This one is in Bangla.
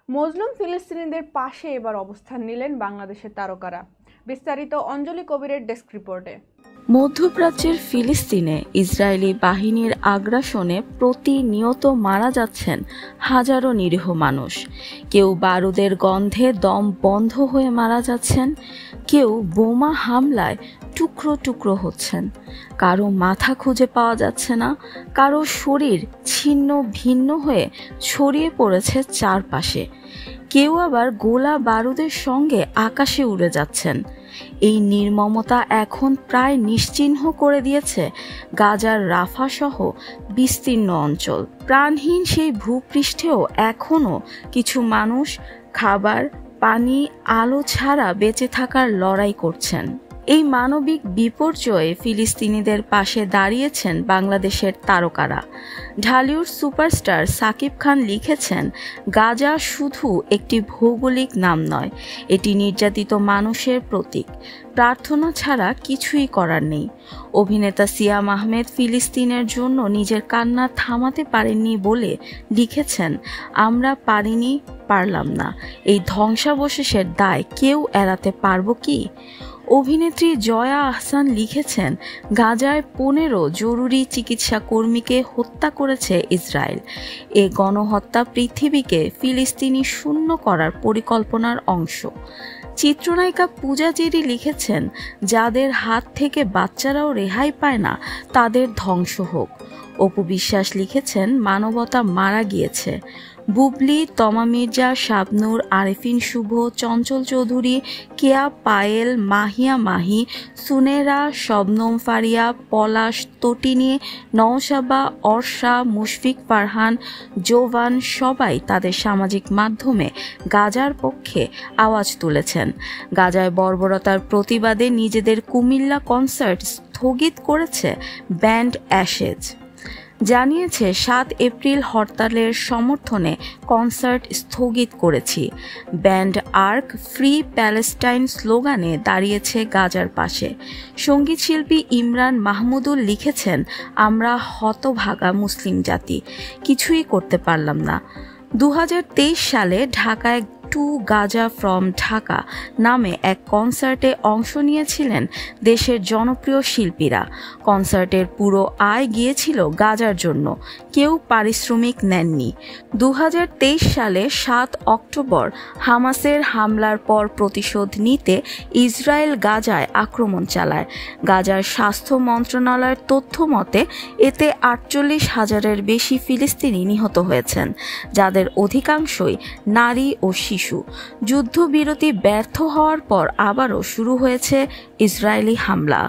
মজলুম ফিলিস্তিনিদের পাশে এবার অবস্থান নিলেন বাংলাদেশের তারকারা। বিস্তারিত অঞ্জলি কবিরের ডেস্ক রিপোর্টে। মধ্যপ্রাচ্যের ফিলিস্তিনে ইসরায়েলি বাহিনীর আগ্রাসনে প্রতিনিয়ত মারা যাচ্ছেন হাজারো নিরীহ মানুষ। কেউ বারুদের গন্ধে দম বন্ধ হয়ে মারা যাচ্ছেন, কেউ বোমা হামলায় টুকরো টুকরো হচ্ছেন, কারো মাথা খুঁজে পাওয়া যাচ্ছে না, কারো শরীর ছিন্ন ভিন্ন হয়ে ছড়িয়ে পড়েছে চারপাশে, কেউ আবার গোলা বারুদের সঙ্গে আকাশে উড়ে যাচ্ছেন। এই নির্মমতা এখন প্রায় নিশ্চিহ্ন করে দিয়েছে গাজার রাফা সহ বিস্তীর্ণ অঞ্চল। প্রাণহীন সেই ভূপৃষ্ঠেও এখনও কিছু মানুষ খাবার, পানি, আলো ছাড়া বেঁচে থাকার লড়াই করছেন। এই মানবিক বিপর্যয়ে ফিলিস্তিনিদের পাশে দাঁড়িয়েছেন বাংলাদেশের তারকারা। ঢালিউড সুপারস্টার সাকিব খান লিখেছেন, গাজা শুধু একটি ভৌগোলিক নাম নয়, এটি নির্যাতিত মানুষের প্রতীক। প্রার্থনা ছাড়া কিছুই করার নেই। অভিনেতা সিয়াম আহমেদ ফিলিস্তিনের জন্য নিজের কান্না থামাতে পারেননি বলে লিখেছেন, আমরা পারিনি, পারলাম না। এই ধ্বংসাবশেষের দায় কেউ এড়াতে পারব কি? অভিনেত্রী জয়া আহসান লিখেছেন, গাজায় 15 জরুরি চিকিৎসা কর্মীকে হত্যা করেছে ইসরায়েল। এ গণহত্যা পৃথিবীকে ফিলিস্তিনি শূন্য করার পরিকল্পনার অংশ। চিত্রনায়িকা পূজা জেরি লিখেছেন, যাদের হাত থেকে বাচ্চারাও রেহাই পায় না তাদের ধ্বংস হোক। অপু বিশ্বাস লিখেছেন, মানবতা মারা গিয়েছে। বুবলি, তমা মির্জা, শাবনূর, আরেফিন শুভ, চঞ্চল চৌধুরী, কেয়া পায়েল, মাহিয়া মাহি, সুনেরা, শবনম ফারিয়া, পলাশ, তটিনী, নওশাবা, অর্ষা, মুশফিক ফারহান, জোভান সবাই তাদের সামাজিক মাধ্যমে গাজার পক্ষে আওয়াজ তুলেছেন। গাজায় বর্বরতার প্রতিবাদে নিজেদের কুমিল্লা কনসার্ট স্থগিত করেছে ব্যান্ড অ্যাশেজ। জানিয়েছে, 7 এপ্রিল হরতালের সমর্থনে কনসার্ট স্থগিত করেছি। ব্যান্ড আর্ক ফ্রি প্যালেস্টাইন স্লোগানে দাঁড়িয়েছে গাজার পাশে। সঙ্গীতশিল্পী ইমরান মাহমুদুল লিখেছেন, আমরা হতভাগা মুসলিম জাতি, কিছুই করতে পারলাম না। 2023 সালে ঢাকায় টু গাজা ফ্রম ঢাকা নামে এক কনসার্টে অংশ নিয়েছিলেন দেশের জনপ্রিয় শিল্পীরা। কনসার্টের পুরো আয় গিয়েছিল গাজার জন্য, কেউ পারিশ্রমিক নেননি। 2023 সালে 7 অক্টোবর হামাসের হামলার পর প্রতিশোধ নিতে ইসরায়েল গাজায় আক্রমণ চালায়। গাজার স্বাস্থ্য মন্ত্রণালয়ের তথ্য মতে এতে 48,000-এর বেশি ফিলিস্তিনি নিহত হয়েছেন, যাদের অধিকাংশই নারী ও শিশু। যুদ্ধবিরতি ব্যর্থ হওয়ার পর আবারও শুরু হয়েছে ইসরায়েলি হামলা।